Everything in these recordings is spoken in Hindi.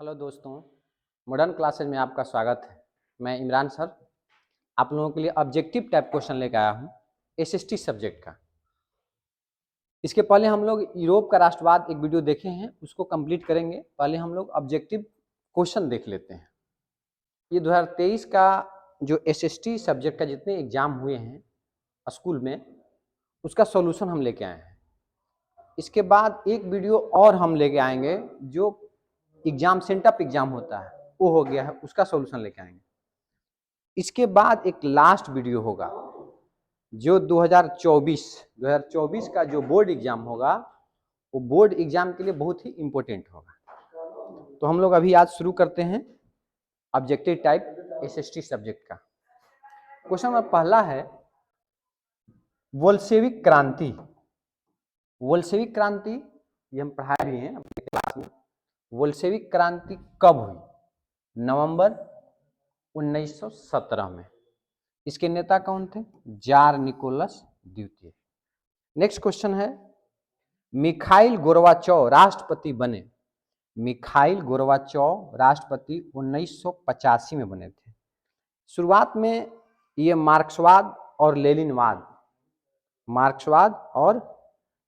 हेलो दोस्तों, मॉडर्न क्लासेज में आपका स्वागत है। मैं इमरान सर आप लोगों के लिए ऑब्जेक्टिव टाइप क्वेश्चन लेकर आया हूँ एसएसटी सब्जेक्ट का। इसके पहले हम लोग यूरोप का राष्ट्रवाद एक वीडियो देखे हैं, उसको कंप्लीट करेंगे। पहले हम लोग ऑब्जेक्टिव क्वेश्चन देख लेते हैं। ये 2023 का जो एसएसटी सब्जेक्ट का जितने एग्जाम हुए हैं स्कूल में, उसका सॉल्यूशन हम लेके आए हैं। इसके बाद एक वीडियो और हम लेके आएंगे जो एग्जाम सेंटअप एग्जाम होता है, वो हो गया है, उसका सॉल्यूशन लेके आएंगे। इसके बाद एक लास्ट वीडियो होगा जो 2024 का जो बोर्ड एग्जाम होगा, वो बोर्ड एग्जाम के लिए बहुत ही इंपॉर्टेंट होगा। तो हम लोग अभी आज शुरू करते हैं ऑब्जेक्टिव टाइप एसएसटी सब्जेक्ट का। क्वेश्चन नंबर पहला है, बोल्शेविक क्रांति। बोल्शेविक क्रांति ये हम पढ़ाए भी हैं अपने क्लास में। बोल्शेविक क्रांति कब हुई? नवंबर 1917 में। इसके नेता कौन थे? जार निकोलस द्वितीय। नेक्स्ट क्वेश्चन है, मिखाइल गोर्बाचोव राष्ट्रपति बने। मिखाइल गोर्बाचोव राष्ट्रपति 1985 में बने थे। शुरुआत में ये मार्क्सवाद और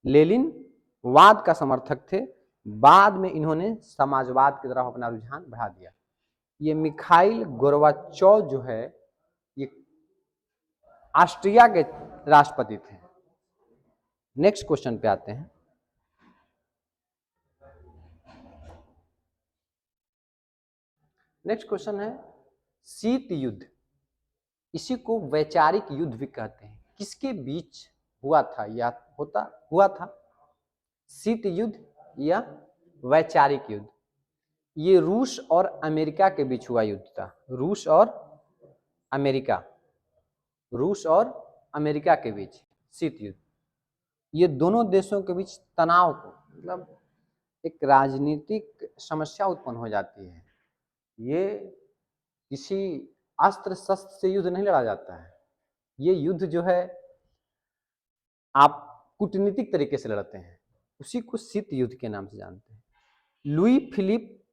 लेनिनवाद का समर्थक थे। बाद में इन्होंने समाजवाद की तरफ अपना रुझान बढ़ा दिया। ये मिखाइल गोर्बाचोव जो है, ये ऑस्ट्रिया के राष्ट्रपति थे। नेक्स्ट क्वेश्चन पे आते हैं। नेक्स्ट क्वेश्चन है, शीत युद्ध, इसी को वैचारिक युद्ध भी कहते हैं, किसके बीच हुआ था या हुआ था? शीत युद्ध या वैचारिक युद्ध? ये रूस और अमेरिका के बीच हुआ युद्ध था। रूस और अमेरिका के बीच शीत युद्ध। ये दोनों देशों के बीच तनाव को, मतलब एक राजनीतिक समस्या उत्पन्न हो जाती है। ये किसी अस्त्र शस्त्र से युद्ध नहीं लड़ा जाता है। ये युद्ध जो है आप कूटनीतिक तरीके से लड़ते हैं, उसी को शीत युद्ध के नाम से जानते हैं। लुई फिलिप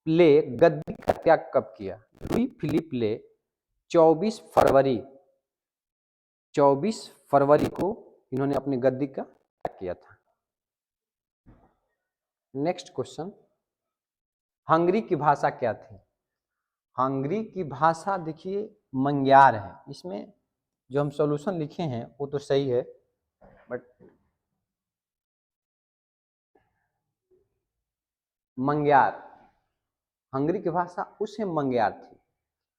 ले गद्दी का त्याग कब किया? लुई फिलिप ले 24 फरवरी को इन्होंने अपनी गद्दी का त्याग किया था। नेक्स्ट क्वेश्चन, हंगरी की भाषा क्या थी? हंगरी की भाषा देखिए मंग्यार है। इसमें जो हम सॉल्यूशन लिखे हैं वो तो सही है, बट मंग्यार, हंगरी की भाषा उसे मंग्यार थी।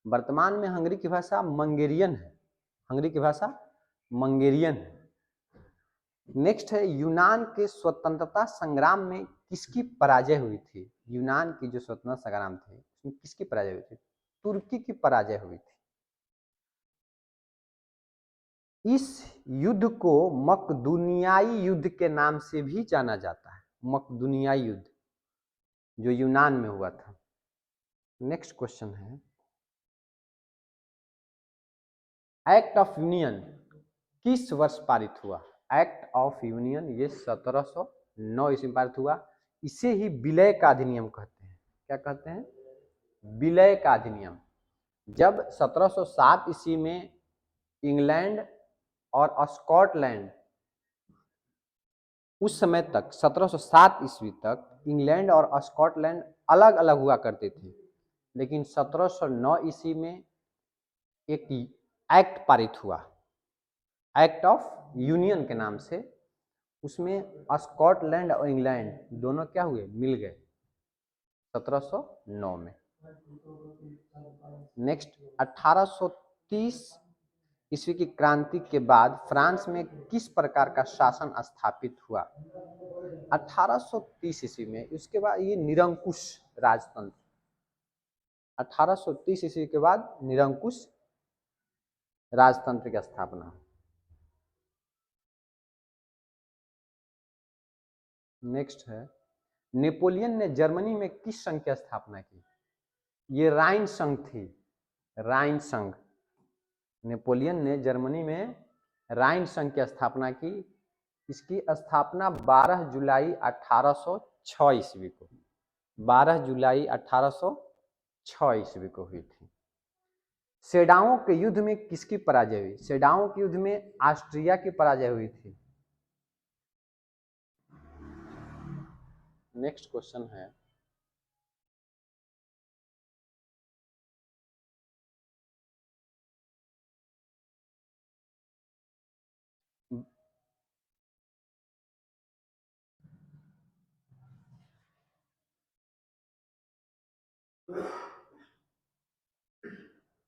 वर्तमान में हंगरी की भाषा मंगेरियन है। हंगरी की भाषा मंगेरियन है। नेक्स्ट है, यूनान के स्वतंत्रता संग्राम में किसकी पराजय हुई थी? यूनान की जो स्वतंत्रता संग्राम थे उसमें किसकी पराजय हुई थी? तुर्की की पराजय हुई थी। इस युद्ध को मकदूनियाई युद्ध के नाम से भी जाना जाता है। मकदूनियाई युद्ध जो यूनान में हुआ था। नेक्स्ट क्वेश्चन है, एक्ट ऑफ यूनियन किस वर्ष पारित हुआ? एक्ट ऑफ यूनियन ये 1709 ईस्वी में पारित हुआ। इसे ही विलय का अधिनियम कहते हैं। क्या कहते हैं? विलय का अधिनियम। जब 1707 ईस्वी में इंग्लैंड और स्कॉटलैंड, उस समय तक 1707 ईस्वी तक इंग्लैंड और स्कॉटलैंड अलग अलग हुआ करते थे, लेकिन 1709 ईस्वी में एक एक्ट पारित हुआ, एक्ट ऑफ यूनियन के नाम से। उसमें स्कॉटलैंड और इंग्लैंड दोनों क्या हुए? मिल गए 1709 में। नेक्स्ट, 1830 ईस्वी की क्रांति के बाद फ्रांस में किस प्रकार का शासन स्थापित हुआ? 1830 ईस्वी में। उसके बाद ये निरंकुश राजतंत्र। 1830 ईस्वी के बाद निरंकुश राजतंत्र की स्थापना। नेक्स्ट है, नेपोलियन ने जर्मनी में किस संघ की स्थापना की? ये राइन संघ थी, राइन संघ। नेपोलियन ने जर्मनी में राइन संघ की स्थापना की। इसकी स्थापना 12 जुलाई 1806 ईस्वी को 12 जुलाई 1806 ईस्वी को हुई थी। सेडाओं के युद्ध में किसकी पराजय हुई? सेडाओं के युद्ध में ऑस्ट्रिया की पराजय हुई थी। नेक्स्ट क्वेश्चन है,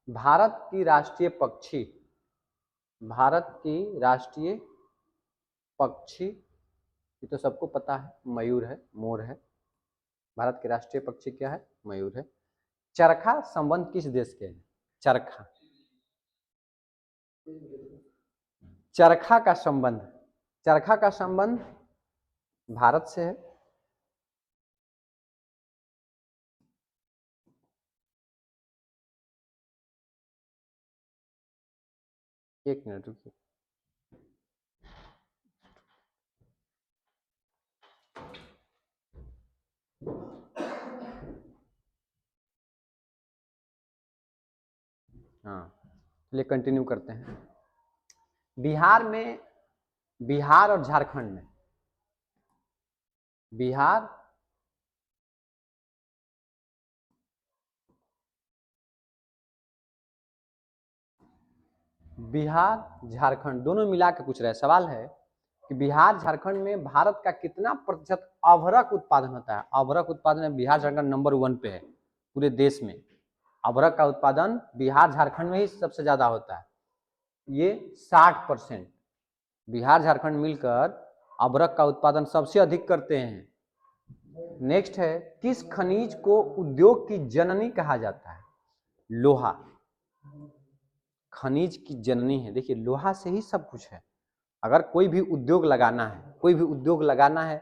भारत की राष्ट्रीय पक्षी, भारत की राष्ट्रीय पक्षी, ये तो सबको पता है, मयूर है, मोर है। भारत के राष्ट्रीय पक्षी क्या है? मयूर है। चरखा संबंध किस देश के हैं? चरखा, चरखा का संबंध, चरखा का संबंध भारत से है। एक मिनट रुकिए। हाँ, चलिए कंटिन्यू करते हैं। बिहार में, बिहार और झारखंड में, बिहार बिहार झारखंड दोनों मिला के पूछ रहे हैं। सवाल है कि बिहार झारखंड में भारत का कितना प्रतिशत अभ्रक उत्पादन होता है? अभ्रक उत्पादन में बिहार झारखंड नंबर 1 पे है पूरे देश में। अभ्रक का उत्पादन बिहार झारखंड में ही सबसे ज्यादा होता है, ये 60%। बिहार झारखंड मिलकर अभ्रक का उत्पादन सबसे अधिक करते हैं। नेक्स्ट है, किस खनिज को उद्योग की जननी कहा जाता है? लोहा खनिज की जननी है। देखिए, लोहा से ही सब कुछ है। अगर कोई भी उद्योग लगाना है, कोई भी उद्योग लगाना है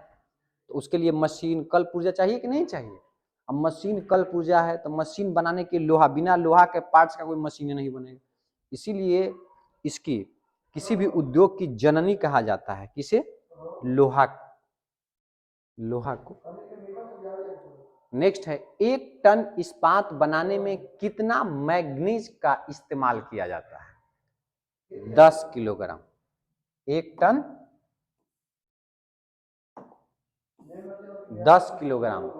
तो उसके लिए मशीन, कल पुर्जा चाहिए कि नहीं चाहिए? अब मशीन कल पुर्जा है तो मशीन बनाने के लोहा, बिना लोहा के पार्ट्स का कोई मशीन नहीं बनेगा। इसीलिए इसकी किसी भी उद्योग की जननी कहा जाता है। किसे? लोहा, लोहा को। नेक्स्ट है, 1 टन इस्पात बनाने में कितना मैग्नीज का इस्तेमाल किया जाता है? 10 किलोग्राम। 1 टन 10 किलोग्राम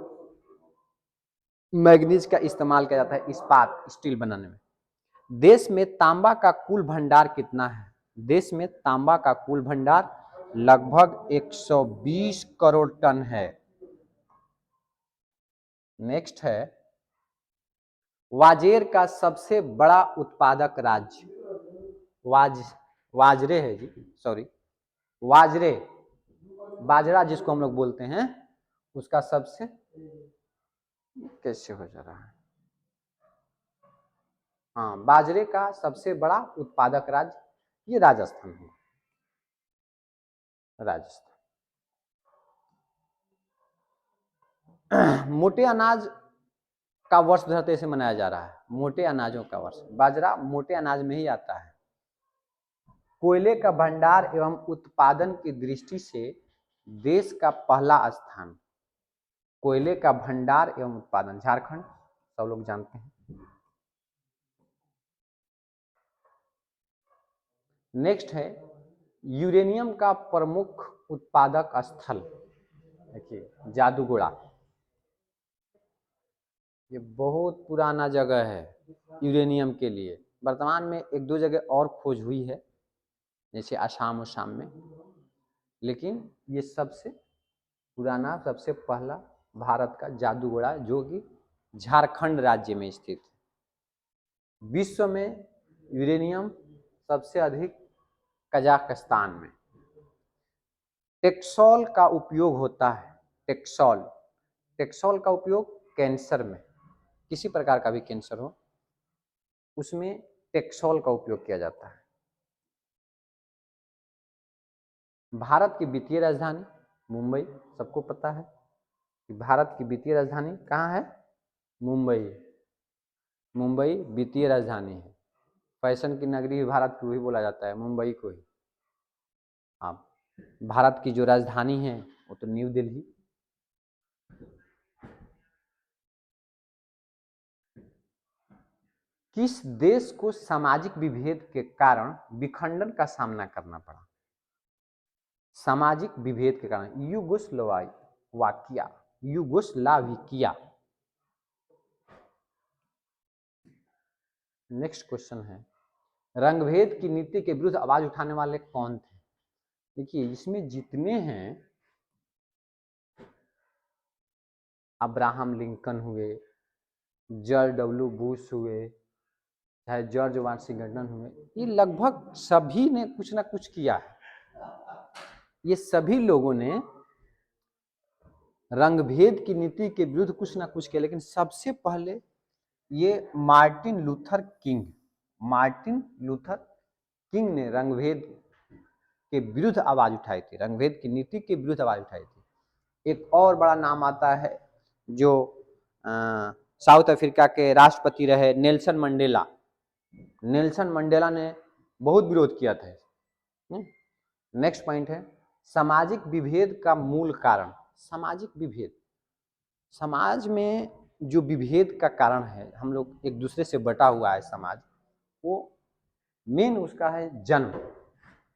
मैग्नीज का इस्तेमाल किया जाता है इस्पात, स्टील बनाने में। देश में तांबा का कुल भंडार कितना है? देश में तांबा का कुल भंडार लगभग 120 करोड़ टन है। नेक्स्ट है, वाजेर का सबसे बड़ा उत्पादक राज्य? वाजरे है जी, सॉरी, वाजरे, बाजरा जिसको हम लोग बोलते हैं, उसका सबसे, कैसे हो जा रहा है, हाँ, बाजरे का सबसे बड़ा उत्पादक राज्य ये राजस्थान है। राजस्थान। मोटे अनाज का वर्ष 2023 से मनाया जा रहा है। मोटे अनाजों का वर्ष, बाजरा मोटे अनाज में ही आता है। कोयले का भंडार एवं उत्पादन की दृष्टि से देश का पहला स्थान, कोयले का भंडार एवं उत्पादन, झारखंड, सब लोग जानते हैं। नेक्स्ट है, यूरेनियम का प्रमुख उत्पादक स्थल, देखिए जादूगोड़ा, ये बहुत पुराना जगह है यूरेनियम के लिए। वर्तमान में 1-2 जगह और खोज हुई है, जैसे आसाम उसाम में, लेकिन ये सबसे पुराना, सबसे पहला भारत का जादूगोड़ा, जो कि झारखंड राज्य में स्थित है। विश्व में यूरेनियम सबसे अधिक कजाकिस्तान में। टेक्सोल का उपयोग होता है, टेक्सोल, टेक्सोल का उपयोग कैंसर में, किसी प्रकार का भी कैंसर हो उसमें टेक्सोल का उपयोग किया जाता है। भारत की वित्तीय राजधानी मुंबई, सबको पता है कि भारत की वित्तीय राजधानी कहाँ है? मुंबई। मुंबई वित्तीय राजधानी है। फैशन की नगरी भारत को ही बोला जाता है, मुंबई को ही। हाँ, भारत की जो राजधानी है वो तो न्यू दिल्ली। किस देश को सामाजिक विभेद के कारण विखंडन का सामना करना पड़ा? सामाजिक विभेद के कारण यूगोस्लाविया। यूगोस्लाविया। नेक्स्ट क्वेश्चन है, रंगभेद की नीति के विरुद्ध आवाज उठाने वाले कौन थे? देखिए इसमें जितने हैं, अब्राहम लिंकन हुए, जॉर्ज डब्ल्यू बुश हुए, चाहे जॉर्ज वाशिंगटन हुए, ये लगभग सभी ने कुछ ना कुछ किया है। ये सभी लोगों ने रंगभेद की नीति के विरुद्ध कुछ ना कुछ किया, लेकिन सबसे पहले ये मार्टिन लूथर किंग ने रंगभेद के विरुद्ध आवाज उठाई थी, रंगभेद की नीति के विरुद्ध आवाज उठाई थी। एक और बड़ा नाम आता है जो साउथ अफ्रीका के राष्ट्रपति रहे, नेल्सन मंडेला। नेल्सन मंडेला ने बहुत विरोध किया था। नेक्स्ट पॉइंट है, सामाजिक विभेद का मूल कारण। सामाजिक विभेद, समाज में जो विभेद का कारण है, हम लोग एक दूसरे से बटा हुआ है समाज, वो मेन उसका है जन्म।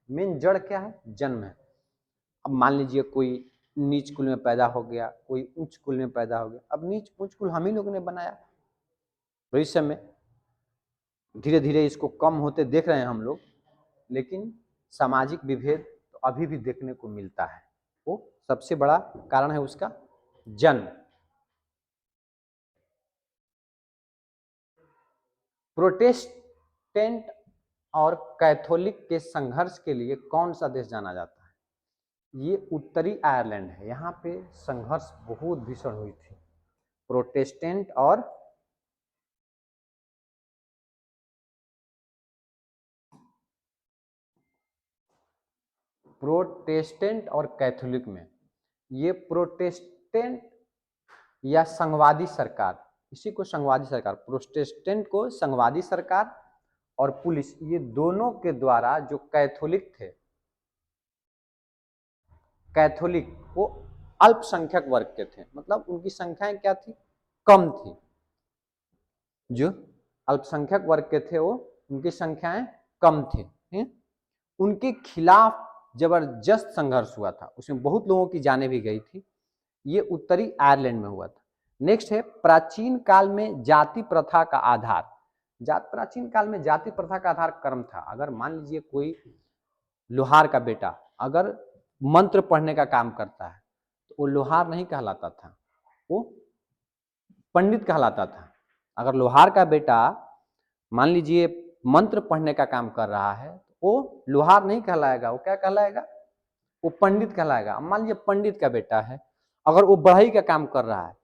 मेन जड़ क्या है? जन्म है। अब मान लीजिए कोई नीच कुल में पैदा हो गया, कोई उच्च कुल में पैदा हो गया। अब नीच उच्च कुल हम ही लोगों ने बनाया। भविष्य में धीरे धीरे इसको कम होते देख रहे हैं हम लोग, लेकिन सामाजिक विभेद तो अभी भी देखने को मिलता है। वो सबसे बड़ा कारण है उसका जन्म। प्रोटेस्टेंट और कैथोलिक के संघर्ष के लिए कौन सा देश जाना जाता है? ये उत्तरी आयरलैंड है। यहाँ पे संघर्ष बहुत भीषण हुई थी। प्रोटेस्टेंट और कैथोलिक में, ये प्रोटेस्टेंट या संघवादी सरकार, इसी को संघवादी सरकार, प्रोटेस्टेंट को संघवादी सरकार और पुलिस, ये दोनों के द्वारा जो कैथोलिक थे, कैथोलिक वो अल्पसंख्यक वर्ग के थे, मतलब उनकी संख्याएं क्या थी? कम थी। जो अल्पसंख्यक वर्ग के थे वो उनकी संख्याएं कम थी। उनके खिलाफ जबरदस्त संघर्ष हुआ था, उसमें बहुत लोगों की जानें भी गई थी। ये उत्तरी आयरलैंड में हुआ था। नेक्स्ट है, प्राचीन काल में जाति प्रथा का आधार। प्राचीन काल में जाति प्रथा का आधार कर्म था। अगर मान लीजिए कोई लोहार का बेटा अगर मंत्र पढ़ने का काम करता है तो वो लोहार नहीं कहलाता था, वो पंडित कहलाता था। अगर लोहार का बेटा मान लीजिए मंत्र पढ़ने का काम कर रहा है तो वो लोहार नहीं कहलाएगा, वो क्या कहलाएगा? वो पंडित कहलाएगा। मान लीजिए पंडित का बेटा है, अगर वो बढ़ई का काम कर रहा है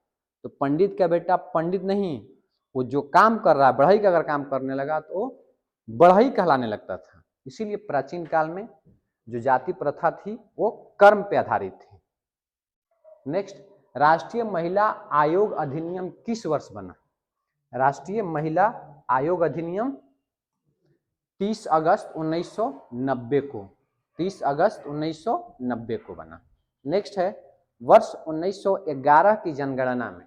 तो पंडित का बेटा पंडित नहीं, वो जो काम कर रहा है बढ़ई का अगर काम करने लगा तो वो बढ़ई कहलाने लगता था। इसीलिए प्राचीन काल में जो जाति प्रथा थी वो कर्म पे आधारित थी। नेक्स्ट, राष्ट्रीय महिला आयोग अधिनियम किस वर्ष बना? राष्ट्रीय महिला आयोग अधिनियम 30 अगस्त 1990 को, 30 अगस्त 1990 को बना। नेक्स्ट है, वर्ष 1911 की जनगणना में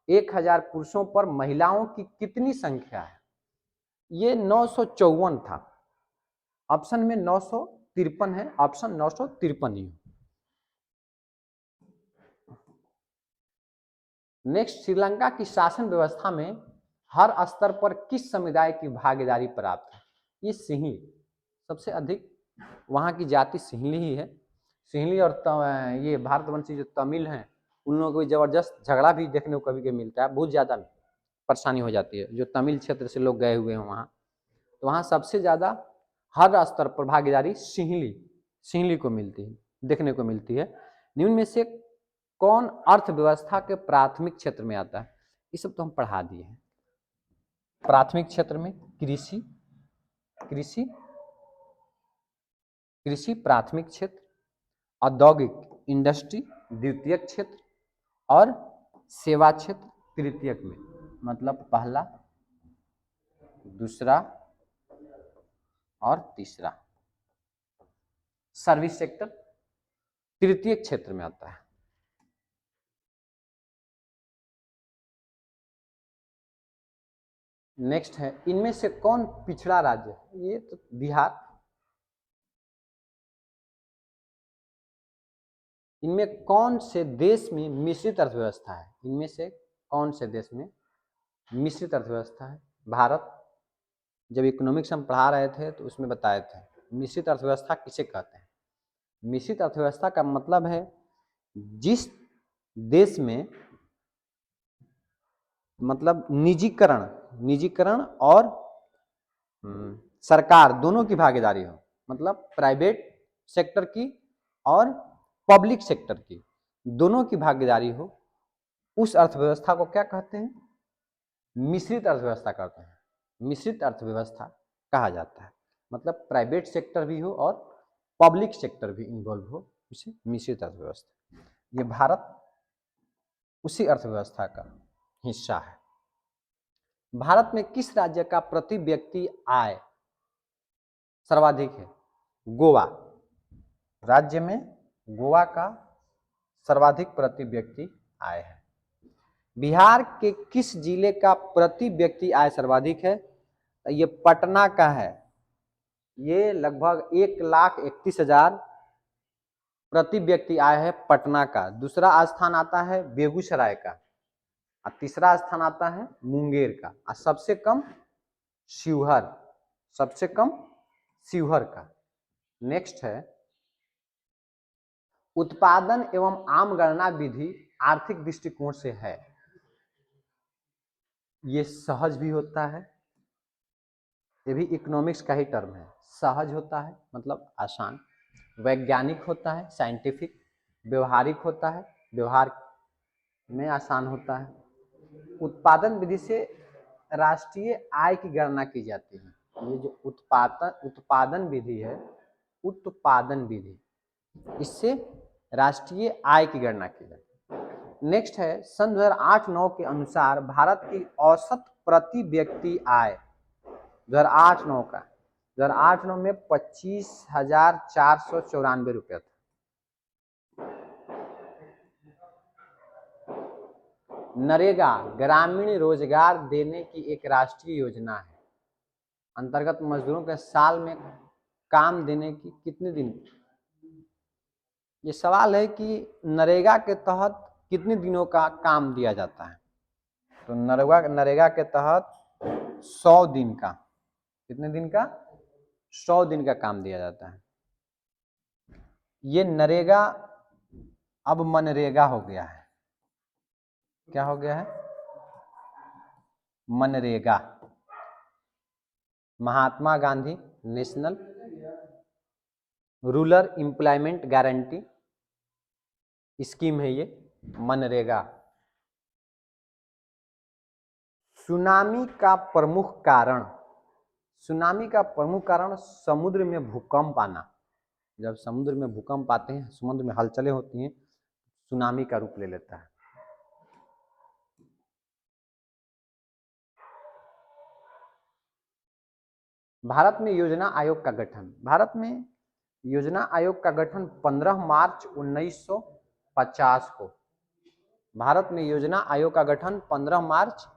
1000 पुरुषों पर महिलाओं की कितनी संख्या है? ये 954 था। ऑप्शन में 953 है, ऑप्शन 953 ही। नेक्स्ट, श्रीलंका की शासन व्यवस्था में हर स्तर पर किस समुदाय की भागीदारी प्राप्त है? ये सिंहली, सबसे अधिक वहाँ की जाति सिंहली ही है। सिंहली और ये भारतवंशी जो तमिल हैं उन लोगों को जबरदस्त झगड़ा भी देखने को कभी कभी मिलता है, बहुत ज़्यादा परेशानी हो जाती है। जो तमिल क्षेत्र से लोग गए हुए हैं वहाँ, तो वहाँ सबसे ज़्यादा हर स्तर पर भागीदारी सिंहली को मिलती है, देखने को मिलती है। निम्न में से कौन अर्थव्यवस्था के प्राथमिक क्षेत्र में आता है? ये सब तो हम पढ़ा दिए हैं। प्राथमिक क्षेत्र में कृषि प्राथमिक क्षेत्र, औद्योगिक इंडस्ट्री द्वितीयक क्षेत्र, और सेवा क्षेत्र तृतीयक में। मतलब पहला, दूसरा और तीसरा। सर्विस सेक्टर तृतीयक क्षेत्र में आता है। नेक्स्ट है, इनमें से कौन पिछड़ा राज्य है? ये तो बिहार। इनमें कौन से देश में मिश्रित अर्थव्यवस्था है? इनमें से कौन से देश में मिश्रित अर्थव्यवस्था है? भारत। जब इकोनॉमिक्स हम पढ़ा रहे थे तो उसमें बताए थे मिश्रित अर्थव्यवस्था किसे कहते हैं। मिश्रित अर्थव्यवस्था का मतलब है जिस देश में मतलब निजीकरण और सरकार दोनों की भागीदारी हो, मतलब प्राइवेट सेक्टर की और पब्लिक सेक्टर की दोनों की भागीदारी हो, उस अर्थव्यवस्था को क्या कहते हैं? मिश्रित अर्थव्यवस्था कहते हैं। मिश्रित अर्थव्यवस्था कहा जाता है, मतलब प्राइवेट सेक्टर भी हो और पब्लिक सेक्टर भी इन्वॉल्व हो, उसे मिश्रित अर्थव्यवस्था। ये भारत उसी अर्थव्यवस्था का हिस्सा है। भारत में किस राज्य का प्रति व्यक्ति आय सर्वाधिक है? गोवा। राज्य में गोवा का सर्वाधिक प्रति व्यक्ति आय है। बिहार के किस जिले का प्रति व्यक्ति आय सर्वाधिक है? ये पटना का है। ये लगभग 1,31,000 प्रति व्यक्ति आय है पटना का। दूसरा स्थान आता है बेगूसराय का और तीसरा स्थान आता है मुंगेर का और सबसे कम शिवहर का। नेक्स्ट है, उत्पादन एवं आम गणना विधि आर्थिक दृष्टिकोण से है। ये सहज भी होता है, ये भी इकोनॉमिक्स का ही टर्म है। सहज होता है मतलब आसान, वैज्ञानिक होता है साइंटिफिक, व्यवहारिक होता है व्यवहार में आसान होता है। उत्पादन विधि से राष्ट्रीय आय की गणना की जाती है। ये जो उत्पादन विधि है, उत्पादन विधि, इससे राष्ट्रीय आय की गणना की जाती है। नेक्स्ट है, सन 2008-9 के अनुसार भारत की औसत प्रति व्यक्ति आय 2008-9 का 2008-9 में 25,494 रुपया था। नरेगा ग्रामीण रोजगार देने की एक राष्ट्रीय योजना है। अंतर्गत मजदूरों के साल में काम देने की कितने दिन? ये सवाल है कि नरेगा के तहत कितने दिनों का काम दिया जाता है। तो नरेगा के तहत 100 दिन का, कितने दिन का? 100 दिन का काम दिया जाता है। ये नरेगा अब मनरेगा हो गया है। क्या हो गया है? MNREGA. Mahatma Gandhi national rural employment guarantee scheme है ये मनरेगा। सुनामी का प्रमुख कारण समुद्र में भूकंप आना। जब समुद्र में भूकंप आते हैं, समुद्र में हलचलें होती हैं, सुनामी का रूप ले लेता है। भारत में योजना आयोग का गठन। भारत में योजना आयोग का गठन 15 मार्च 1950 को। भारत में योजना आयोग का गठन 15 मार्च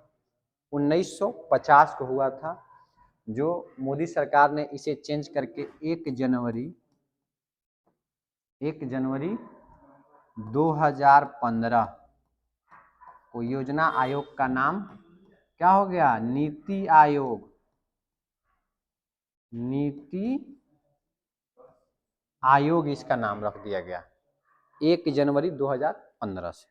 1950 को हुआ था, जो मोदी सरकार ने इसे चेंज करके 1 जनवरी 2015 को योजना आयोग का नाम क्या हो गया? नीति आयोग। नीति आयोग इसका नाम रख दिया गया 1 जनवरी 2015 से।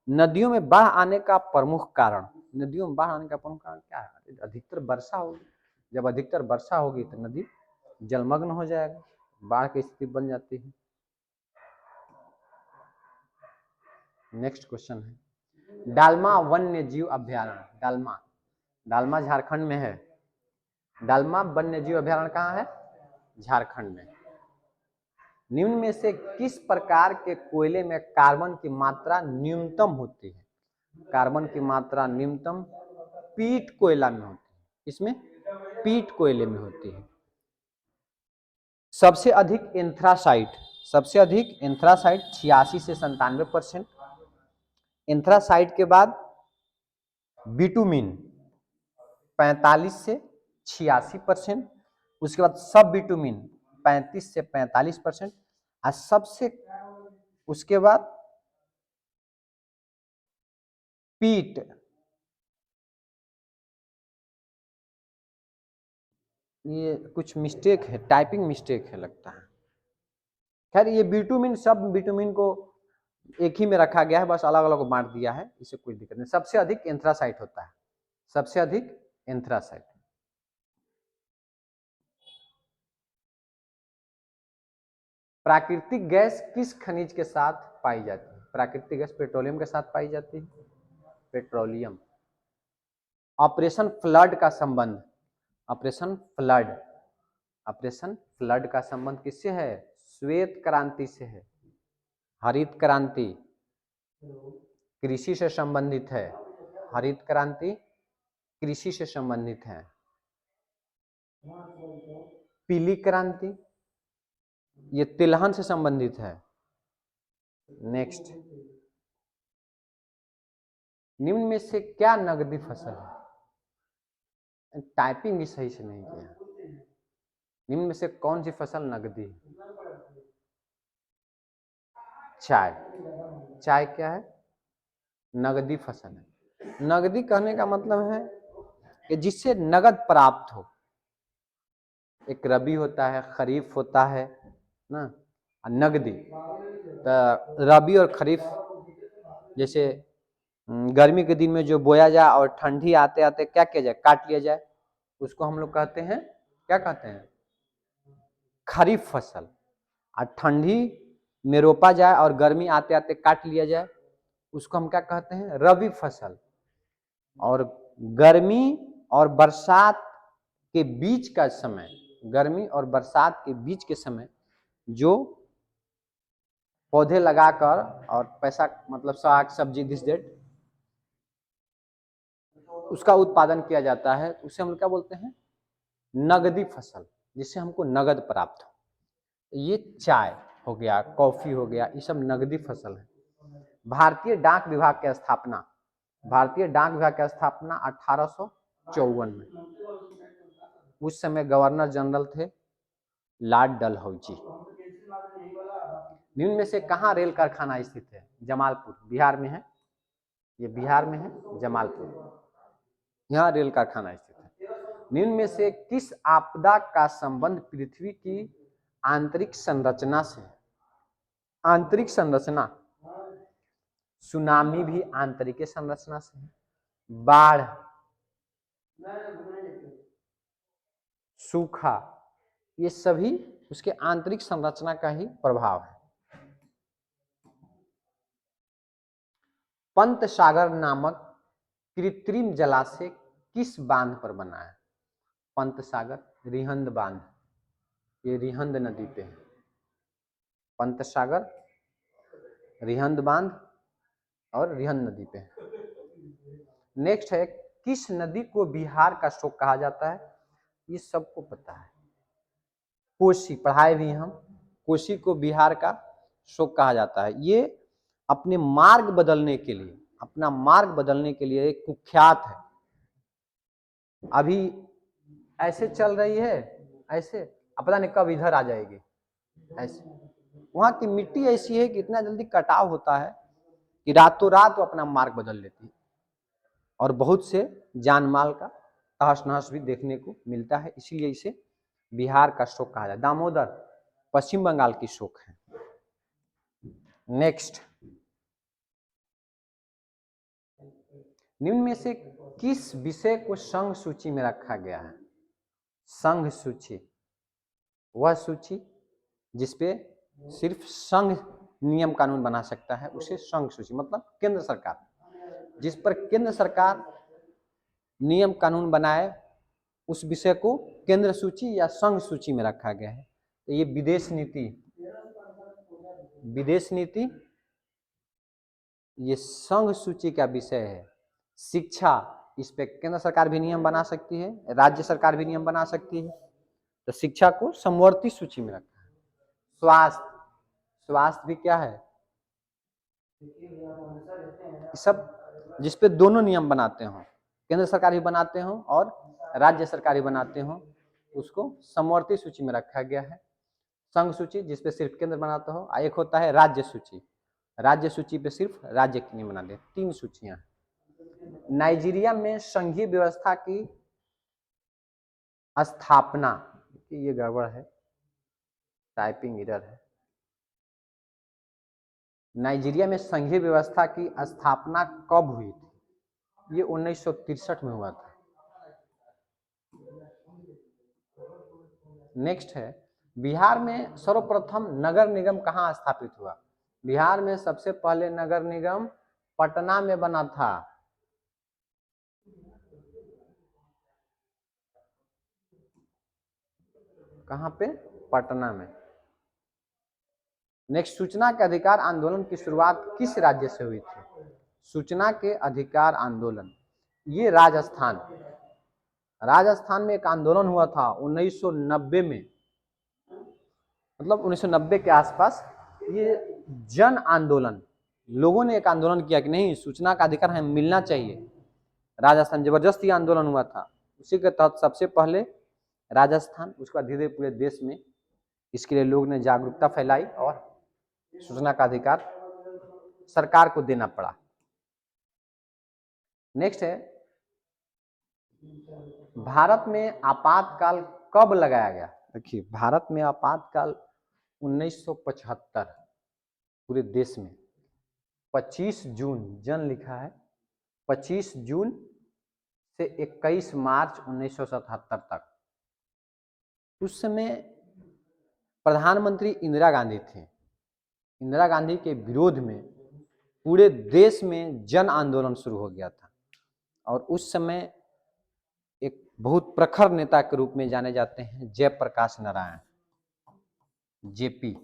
नदियों में बाढ़ आने का प्रमुख कारण क्या है? अधिकतर वर्षा होगी। जब अधिकतर वर्षा होगी तो नदी जलमग्न हो जाएगा, बाढ़ की स्थिति बन जाती है। नेक्स्ट क्वेश्चन है, डालमा वन्य जीव अभ्यारण्य। डालमा झारखंड में है। डालमा वन्य जीव अभ्यारण्य कहाँ है? झारखंड में। निम्न में से किस प्रकार के कोयले में कार्बन की मात्रा न्यूनतम होती है? कार्बन की मात्रा न्यूनतम पीट कोयला में होती है। इसमें पीट कोयले में होती है। सबसे अधिक एंथ्रासाइट 86 से 97%। एंथ्रासाइट के बाद बिटुमिन 45 से 86%, उसके बाद सब बिटुमिन 35 से 45%, और सबसे उसके बाद पीट ये कुछ मिस्टेक है, टाइपिंग मिस्टेक है लगता है। खैर ये बिटुमिन सब बिटुमिन को एक ही में रखा गया है, बस अलग अलग बांट दिया है, इससे कोई दिक्कत नहीं। सबसे अधिक एंथ्रासाइट होता है, सबसे अधिक एंथ्रासाइट। प्राकृतिक गैस किस खनिज के साथ पाई जाती है? प्राकृतिक गैस पेट्रोलियम के साथ पाई जाती है, पेट्रोलियम। ऑपरेशन फ्लड का संबंध, ऑपरेशन फ्लड, ऑपरेशन फ्लड का संबंध किससे है? श्वेत क्रांति से है। हरित क्रांति कृषि से संबंधित है, हरित क्रांति कृषि से संबंधित है। पीली क्रांति ये तिलहन से संबंधित है। नेक्स्ट, निम्न में से क्या नगदी फसल है? टाइपिंग भी सही से नहीं किया। निम्न में से कौन सी फसल नगदी है? चाय। चाय क्या है? नगदी फसल है। नगदी कहने का मतलब है कि जिससे नगद प्राप्त हो। एक रबी होता है, खरीफ होता है ना, नगदी। तो रबी और खरीफ जैसे गर्मी के दिन में जो बोया जाए और ठंडी आते आते क्या किया जाए? काट लिया जाए, उसको हम लोग कहते हैं, क्या कहते हैं? खरीफ फसल। और ठंडी में रोपा जाए और गर्मी आते आते काट लिया जाए, उसको हम क्या कहते हैं? रबी फसल। और गर्मी और बरसात के बीच का समय, गर्मी और बरसात के बीच के समय जो पौधे लगाकर और पैसा मतलब साग सब्जी दिस डेट उसका उत्पादन किया जाता है, उसे हम क्या बोलते हैं? नगदी फसल, जिससे हमको नगद प्राप्त हो। ये चाय हो गया, कॉफी हो गया, ये सब नगदी फसल है। भारतीय डाक विभाग की स्थापना, भारतीय डाक विभाग की स्थापना 1854 में। उस समय गवर्नर जनरल थे लॉर्ड डलहौजी। निम्न में से कहाँ रेल कारखाना स्थित है? जमालपुर, बिहार में है। ये बिहार में है, जमालपुर, यहाँ रेल कारखाना स्थित है। निम्न में से किस आपदा का संबंध पृथ्वी की आंतरिक संरचना से है? आंतरिक संरचना, सुनामी भी आंतरिक संरचना से है, बाढ़, सूखा, ये सभी उसके आंतरिक संरचना का ही प्रभाव है। पंत सागर नामक कृत्रिम जलाशय किस बांध पर बना है? पंत सागर, रिहंद बांध, ये रिहंद नदी पे है। पंत सागर, रिहंद बांध और रिहंद नदी पे है। नेक्स्ट है, किस नदी को बिहार का शोक कहा जाता है? ये सबको पता है, कोसी, पढ़ाए भी हम। कोसी को बिहार का शोक कहा जाता है। ये अपने मार्ग बदलने के लिए, अपना मार्ग बदलने के लिए एक कुख्यात है। अभी ऐसे चल रही है, ऐसे अब पता नहीं कब इधर आ जाएगी। ऐसे वहां की मिट्टी ऐसी है कि इतना जल्दी कटाव होता है कि रातों रात वो अपना मार्ग बदल लेती है, और बहुत से जान माल का तहस नहस भी देखने को मिलता है। इसीलिए इसे बिहार का शोक कहा जाता है। दामोदर पश्चिम बंगाल की शोक है। नेक्स्ट, निम्न में से किस विषय को संघ सूची में रखा गया है? संघ सूची, वह सूची जिसपे सिर्फ संघ नियम कानून बना सकता है, उसे संघ सूची, मतलब केंद्र सरकार, जिस पर केंद्र सरकार नियम कानून बनाए, उस विषय को केंद्र सूची या संघ सूची में रखा गया है। तो ये विदेश नीति, विदेश नीति ये संघ सूची का विषय है। शिक्षा, इस पे केंद्र सरकार भी नियम बना सकती है, राज्य सरकार भी नियम बना सकती है, तो शिक्षा को समवर्ती सूची में रखा है। स्वास्थ्य, स्वास्थ्य भी क्या है? सब जिसपे दोनों नियम बनाते हो, केंद्र सरकार भी बनाते हो और राज्य सरकारी बनाते हो उसको समवर्ती सूची में रखा गया है। संघ सूची जिसपे सिर्फ केंद्र बनाता हो, एक होता है राज्य सूची, राज्य सूची पे सिर्फ राज्य की नहीं बनाते, 3 सूचियां। नाइजीरिया में संघीय व्यवस्था की स्थापना, ये गड़बड़ है, टाइपिंग एरर है। नाइजीरिया में संघीय व्यवस्था की स्थापना कब हुई थी? ये 1963 में हुआ था। नेक्स्ट है, बिहार में सर्वप्रथम नगर निगम कहाँ स्थापित हुआ? बिहार में सबसे पहले नगर निगम पटना में बना था। कहाँ पे? पटना में। नेक्स्ट, सूचना के अधिकार आंदोलन की शुरुआत किस राज्य से हुई थी? सूचना के अधिकार आंदोलन, ये राजस्थान, राजस्थान में एक आंदोलन हुआ था 1990 में, मतलब 1990 के आसपास। ये जन आंदोलन, लोगों ने एक आंदोलन किया कि नहीं, सूचना का अधिकार हमें मिलना चाहिए। राजस्थान जबरदस्ती आंदोलन हुआ था, उसी के तहत सबसे पहले राजस्थान, उसके बाद धीरे धीरे पूरे देश में इसके लिए लोग ने जागरूकता फैलाई और सूचना का अधिकार सरकार को देना पड़ा। नेक्स्ट है, भारत में आपातकाल कब लगाया गया? देखिए, भारत में आपातकाल 1975, पूरे देश में 25 जून, जन लिखा है, 25 जून से 21 मार्च 1977 तक। उस समय प्रधानमंत्री इंदिरा गांधी थे। इंदिरा गांधी के विरोध में पूरे देश में जन आंदोलन शुरू हो गया था और उस समय एक बहुत प्रखर नेता के रूप में जाने जाते हैं जयप्रकाश नारायण, जेपी।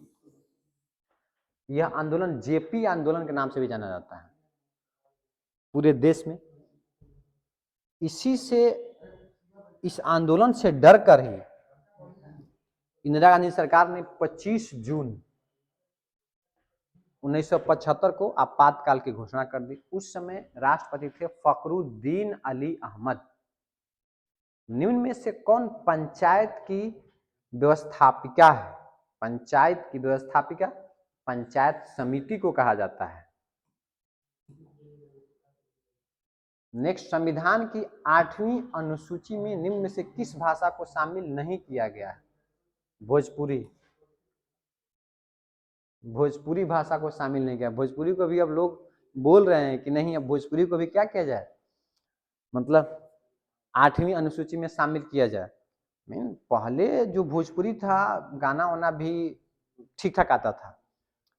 यह आंदोलन जेपी आंदोलन के नाम से भी जाना जाता है पूरे देश में। इसी से, इस आंदोलन से डर कर ही इंदिरा गांधी सरकार ने 25 जून 1975 को आपातकाल की घोषणा कर दी। उस समय राष्ट्रपति थे फखरुद्दीन अली अहमद। निम्न में से कौन पंचायत की व्यवस्थापिका है? पंचायत की व्यवस्थापिका पंचायत समिति को कहा जाता है। नेक्स्ट, संविधान की 8वीं अनुसूची में निम्न में से किस भाषा को शामिल नहीं किया गया है? भोजपुरी, भोजपुरी भाषा को शामिल नहीं किया। भोजपुरी को भी अब लोग बोल रहे हैं कि नहीं, अब भोजपुरी को भी क्या किया जाए, मतलब 8वीं अनुसूची में शामिल किया जाए। पहले जो भोजपुरी था, गाना वाना भी ठीक ठाक आता था,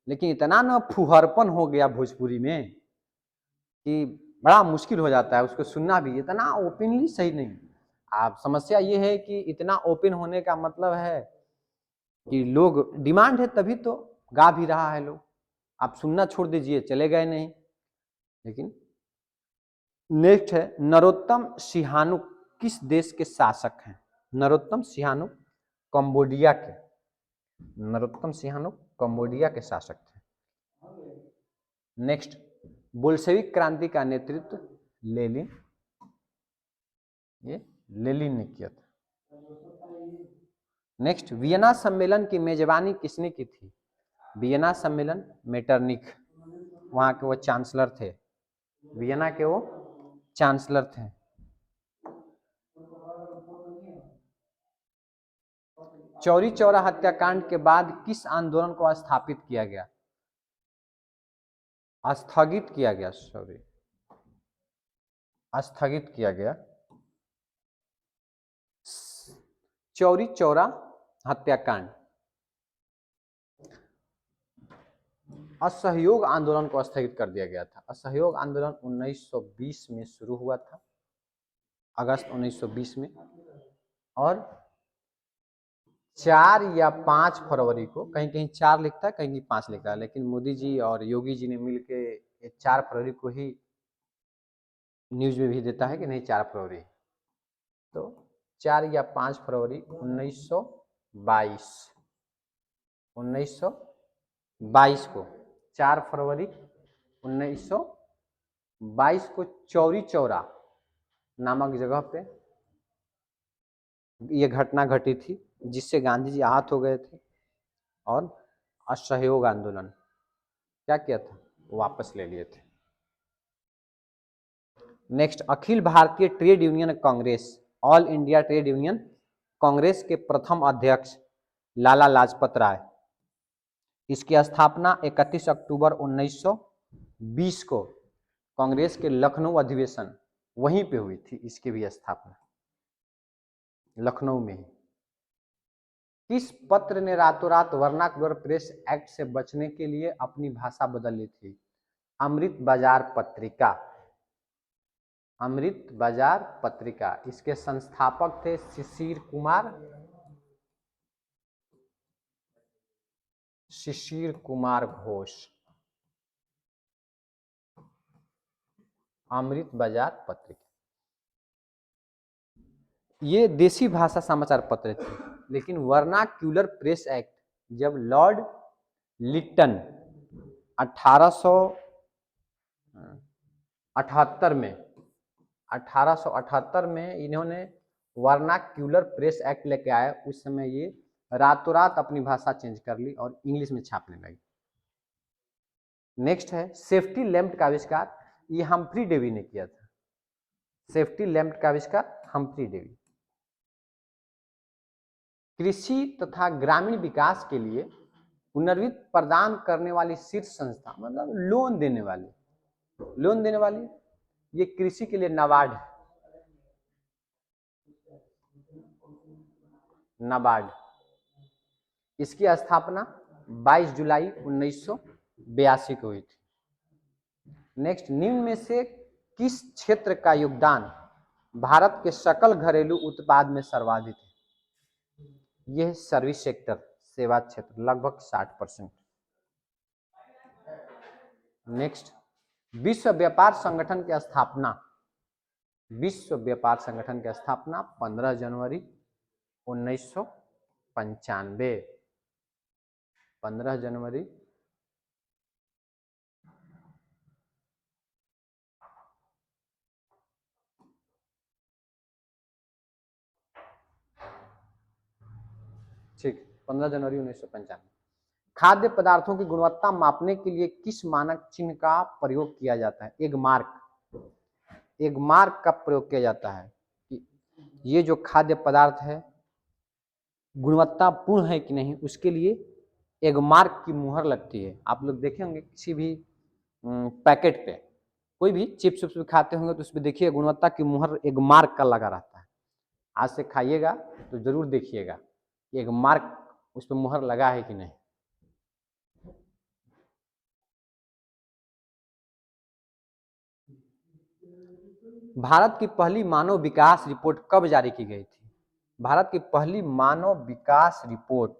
लेकिन इतना ना फुहरपन हो गया भोजपुरी में कि बड़ा मुश्किल हो जाता है उसको सुनना भी, इतना ओपनली सही नहीं। आप समस्या ये है कि इतना ओपन होने का मतलब है कि लोग, डिमांड है तभी तो गा भी रहा है लोग, आप सुनना छोड़ दीजिए, चले गए नहीं। लेकिन नेक्स्ट है, नरोत्तम सिहानुक किस देश के शासक हैं? नरोत्तम सिहानुक कंबोडिया के, नरोत्तम सिहानुक कंबोडिया के शासक थे। नेक्स्ट, बोल्शेविक क्रांति का नेतृत्व लेनिन, ये लेनिन ने किया था। नेक्स्ट, वियना सम्मेलन की मेजबानी किसने की थी? वियना सम्मेलन मेटरनिख, वहां के वो चांसलर थे, वियना के वो चांसलर थे। चौरी चौरा हत्याकांड के बाद किस आंदोलन को स्थापित किया गया? स्थगित किया गया, सॉरी, स्थगित किया गया। चौरी चौरा हत्याकांड, असहयोग आंदोलन को स्थगित कर दिया गया था। असहयोग आंदोलन 1920 में शुरू हुआ था, अगस्त 1920 में, और 4 या 5 फरवरी को, कहीं कहीं 4 लिखता है, कहीं कहीं 5 लिखता है, लेकिन मोदी जी और योगी जी ने मिलकर 4 फरवरी को ही न्यूज में भी देता है कि नहीं 4 फरवरी, तो 4 या 5 फरवरी 1922 को, 4 फरवरी 1922 को चौरी चौरा नामक जगह पे ये घटना घटी थी जिससे गांधी जी आहत हो गए थे और असहयोग आंदोलन क्या किया था, वापस ले लिए थे। Next, Akhil Bharatiya trade union Congress, all India trade union Congress के प्रथम अध्यक्ष लाला लाजपत राय। इसकी स्थापना 31 अक्टूबर 1920 को कांग्रेस के लखनऊ अधिवेशन वहीं पे हुई थी। इसकी भी स्थापना लखनऊ में ही। किस पत्र ने रातों रात वर्नाक्युलर प्रेस एक्ट से बचने के लिए अपनी भाषा बदल ली थी? अमृत बाजार पत्रिका। अमृत बाजार पत्रिका। इसके संस्थापक थे शिशिर कुमार घोष। अमृत बाजार पत्रिका ये देसी भाषा समाचार पत्र थे, लेकिन वर्नाक्युलर प्रेस एक्ट जब लॉर्ड लिट्टन 1878 में इन्होंने वर्नाक्युलर प्रेस एक्ट लेके आए, उस समय ये रातों रात अपनी भाषा चेंज कर ली और इंग्लिश में छापने लगी। नेक्स्ट है सेफ्टी लैंप का आविष्कार, ये हम्फ्री डेवी ने किया था। सेफ्टी लैंप का आविष्कार हम्फ्री डेवी। कृषि तथा ग्रामीण विकास के लिए पुनर्वित्त प्रदान करने वाली शीर्ष संस्था, मतलब लोन देने वाली ये कृषि के लिए नाबार्ड है। नाबार्ड। इसकी स्थापना 22 जुलाई 1982 को हुई थी। नेक्स्ट, निम्न में से किस क्षेत्र का योगदान भारत के सकल घरेलू उत्पाद में सर्वाधिक है? यह सर्विस सेक्टर, सेवा क्षेत्र, लगभग 60%। नेक्स्ट, विश्व व्यापार संगठन की स्थापना 15 जनवरी 1995। 15 जनवरी ठीक 15 जनवरी 1995। खाद्य पदार्थों की गुणवत्ता मापने के लिए किस मानक चिन्ह का प्रयोग किया जाता है? एगमार्क का प्रयोग किया जाता है कि ये जो खाद्य पदार्थ है गुणवत्तापूर्ण है कि नहीं, उसके लिए एगमार्क की मुहर लगती है। आप लोग देखे होंगे किसी भी पैकेट पे, कोई भी चिप्स भी खाते होंगे तो उसमें देखिए गुणवत्ता की मुहर एगमार्क का लगा रहता है। आज से खाइएगा तो जरूर देखिएगा एगमार्क उस पर मुहर लगा है कि नहीं। भारत की पहली मानव विकास रिपोर्ट कब जारी की गई थी? भारत की पहली मानव विकास रिपोर्ट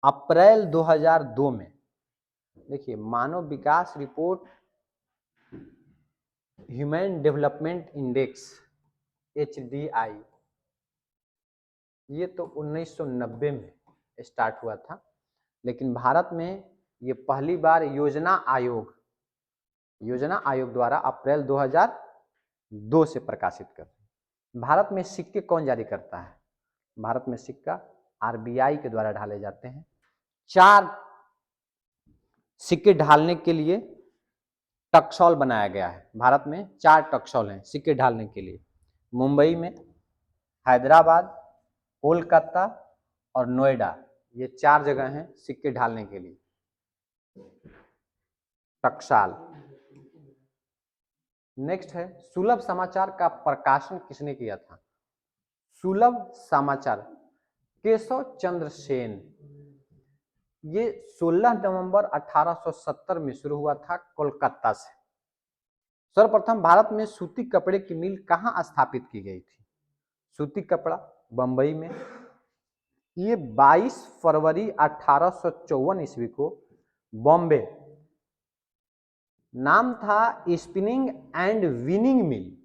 अप्रैल 2002 में। देखिए, मानव विकास report human development index HDI, ये तो 1990 में स्टार्ट हुआ था, लेकिन भारत में ये पहली बार योजना आयोग द्वारा अप्रैल 2002 से प्रकाशित कर। भारत में सिक्के कौन जारी करता है? भारत में सिक्का RBI के द्वारा ढाले जाते हैं। 4 सिक्के ढालने के लिए टकसॉल बनाया गया है। भारत में 4 टकसॉल हैं सिक्के ढालने के लिए। मुंबई में, हैदराबाद, कोलकाता और नोएडा, ये 4 जगह हैं सिक्के ढालने के लिए। टकसाल। नेक्स्ट है सुलभ समाचार का प्रकाशन किसने किया था? सुलभ समाचार केशव चंद्र सेन। ये 16 नवंबर 1870 में शुरू हुआ था कोलकाता से। सर्वप्रथम भारत में सूती कपड़े की मिल कहाँ स्थापित की गई थी? सूती कपड़ा बंबई में। ये 22 फरवरी 1854 ईस्वी को बॉम्बे, नाम था स्पिनिंग एंड वीविंग मिल।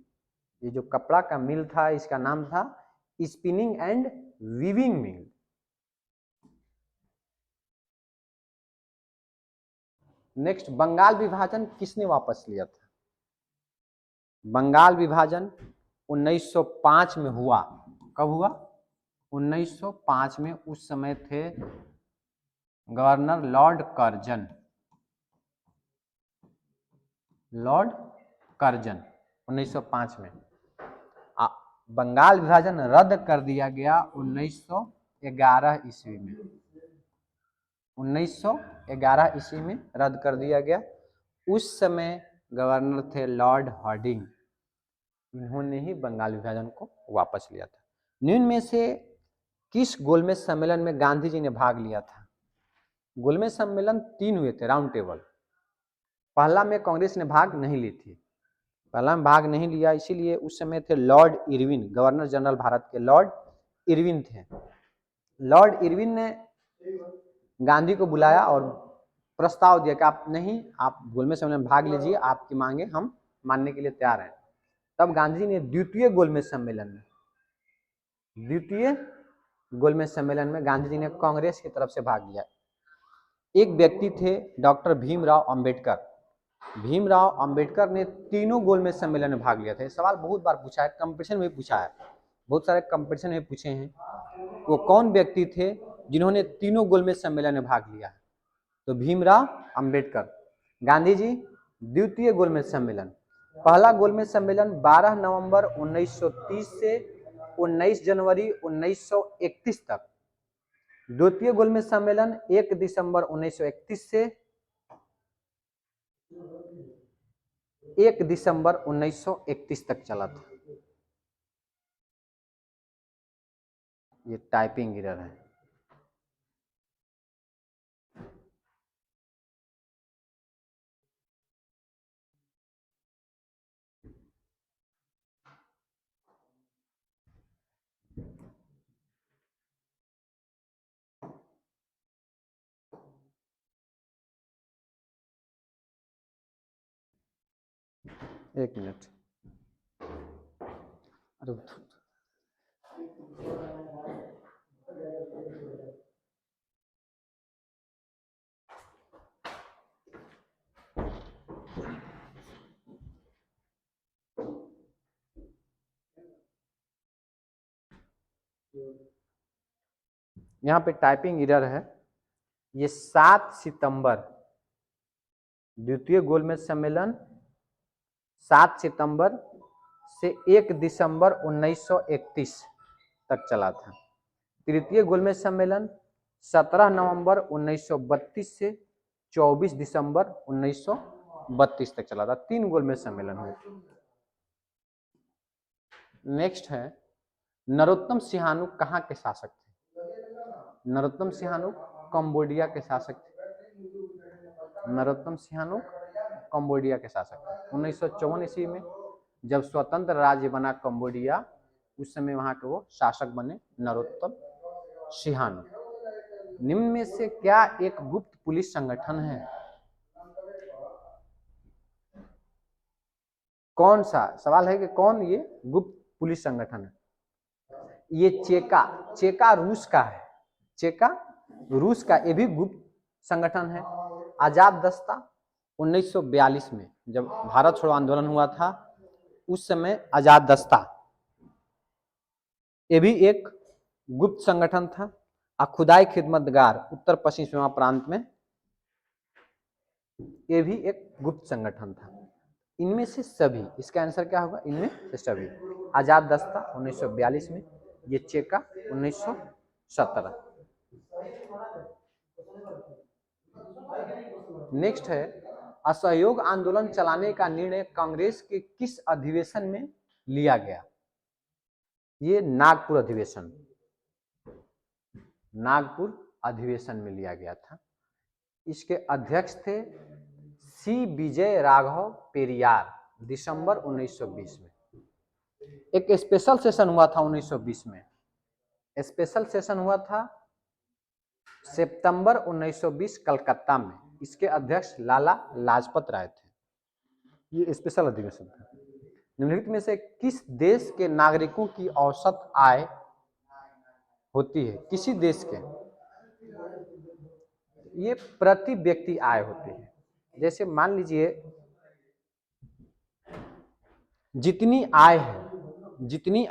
ये जो कपड़ा का मिल था इसका नाम था spinning and weaving mill. Next, Bengal विभाजन किसने वापस लिया था? बंगाल विभाजन 1905 में हुआ। कब हुआ? 1905 में। उस समय थे governor Lord Curzon. Lord Curzon 1905 में। बंगाल विभाजन रद्द कर दिया गया 1911 ईस्वी में। 1911 ईस्वी में रद्द कर दिया गया। उस समय गवर्नर थे लॉर्ड हार्डिंग। इन्होंने ही बंगाल विभाजन को वापस लिया था। निम्न में से किस गोलमेज सम्मेलन में गांधी जी ने भाग लिया था? गोलमेज सम्मेलन 3 हुए थे, राउंड टेबल। पहला में कांग्रेस ने भाग नहीं ली थी, पहला में भाग नहीं लिया, इसीलिए उस समय थे Lord Irwin, governor general Bharat के लॉर्ड इरविन थे। लॉर्ड इरविन ने गांधी को बुलाया और प्रस्ताव दिया कि आप नहीं, आप गोलमेज सम्मेलन में भाग लीजिए, आपकी मांगे हम मानने के लिए तैयार हैं। तब गांधी जी ने द्वितीय गोलमेज सम्मेलन में गांधी जी ने कांग्रेस की तरफ से भाग लिया। एक व्यक्ति थे डॉक्टर भीमराव अंबेडकर। भीमराव अंबेडकर ने तीनों गोलमेज सम्मेलन में भाग लिया था। सवाल बहुत बार पूछा है, कंपटीशन में पूछा है, बहुत सारे कंपटीशन में पूछे हैं। वो कौन व्यक्ति थे जिन्होंने तीनों गोलमेज सम्मेलन में भाग लिया है? तो भीमराव अंबेडकर। गांधी जी द्वितीय गोलमेज सम्मेलन। पहला गोलमेज सम्मेलन 12 नवंबर 1930 से 19 जनवरी 1931 तक। द्वितीय गोलमेज सम्मेलन 1 दिसंबर 1931 से 1 दिसंबर 1931 तक चला था। ये टाइपिंग एरर है। एक मिनट। अरे यहाँ पे टाइपिंग एरर है। ये 7 सितंबर द्वितीय गोलमेज सम्मेलन 7 सितंबर से 1 दिसंबर 1931 तक चला था। तृतीय गोलमेज सम्मेलन 17 नवंबर 1932 से 24 दिसंबर 1932 तक चला था। 3 गोलमेज सम्मेलन हुए। नेक्स्ट है, नरोत्तम सिंहानुक कहाँ के शासक थे? नरोत्तम सिंहानुक कंबोडिया के शासक थे। नरोत्तम सिंहानुक कंबोडिया के शासक थे। 1954 ईस्वी में जब स्वतंत्र राज्य बना कंबोडिया, उस समय वहां के वो शासक बने नरोत्तम सिंहानुक। निम्न में से क्या एक गुप्त पुलिस संगठन है? कौन सा? सवाल है कि कौन ये गुप्त पुलिस संगठन है? ये चेका रूस का है। चेका रूस का ये भी गुप्त संगठन है। आजाद दस्ता 1942 में जब भारत छोड़ो आंदोलन हुआ था, उस समय आजाद दस्ता ये भी एक गुप्त संगठन था। खुदाई खिदमतगार उत्तर पश्चिम सीमा प्रांत में, ये भी एक गुप्त संगठन था। इनमें से सभी, इसका आंसर क्या होगा? इनमें से सभी। आजाद दस्ता 1942 में, ये चेका 1917। नेक्स्ट है, असहयोग आंदोलन चलाने का निर्णय कांग्रेस के किस अधिवेशन में लिया गया? ये नागपुर अधिवेशन, नागपुर अधिवेशन में लिया गया था। इसके अध्यक्ष थे सी विजय राघव पेरियार, दिसंबर 1920 में। एक स्पेशल सेशन हुआ था 1920 में। स्पेशल सेशन हुआ था सितंबर 1920 कलकत्ता में। इसके अध्यक्ष लाला लाजपत राय थे। ये स्पेशल अधिवेशन था। निम्नलिखित में से किस देश के नागरिकों की औसत आय होती है? किसी देश के, ये प्रति व्यक्ति आय होती है। जैसे मान लीजिए जितनी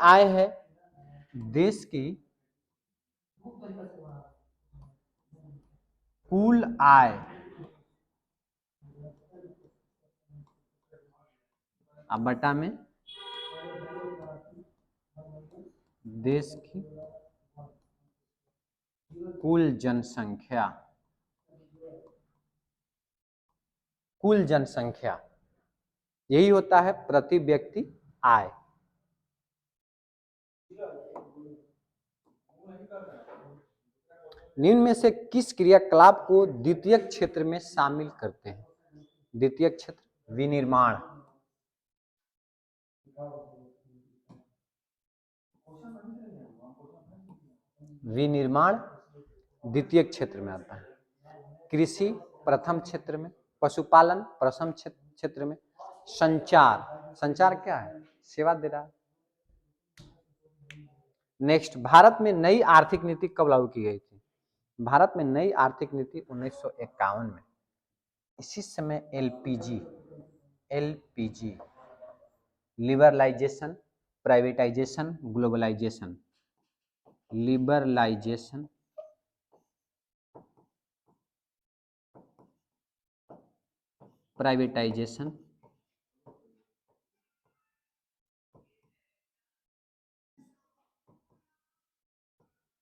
आय है देश की कुल आय अब बटा में देश की कुल जनसंख्या, कुल जनसंख्या यही होता है प्रति व्यक्ति आय। निम्न में से किस क्रियाकलाप को द्वितीयक क्षेत्र में शामिल करते हैं? द्वितीयक क्षेत्र विनिर्माण, विनिर्माण द्वितीयक क्षेत्र में आता है, कृषि प्रथम क्षेत्र में, पशुपालन प्रथम क्षेत्र में, संचार, संचार क्या है? सेवा दे रहा है। नेक्स्ट, भारत में नई आर्थिक नीति कब लागू की गई थी? भारत में नई आर्थिक नीति 1951 में। इसी समय LPG, liberalisation, privatisation, globalisation, liberalisation, privatisation,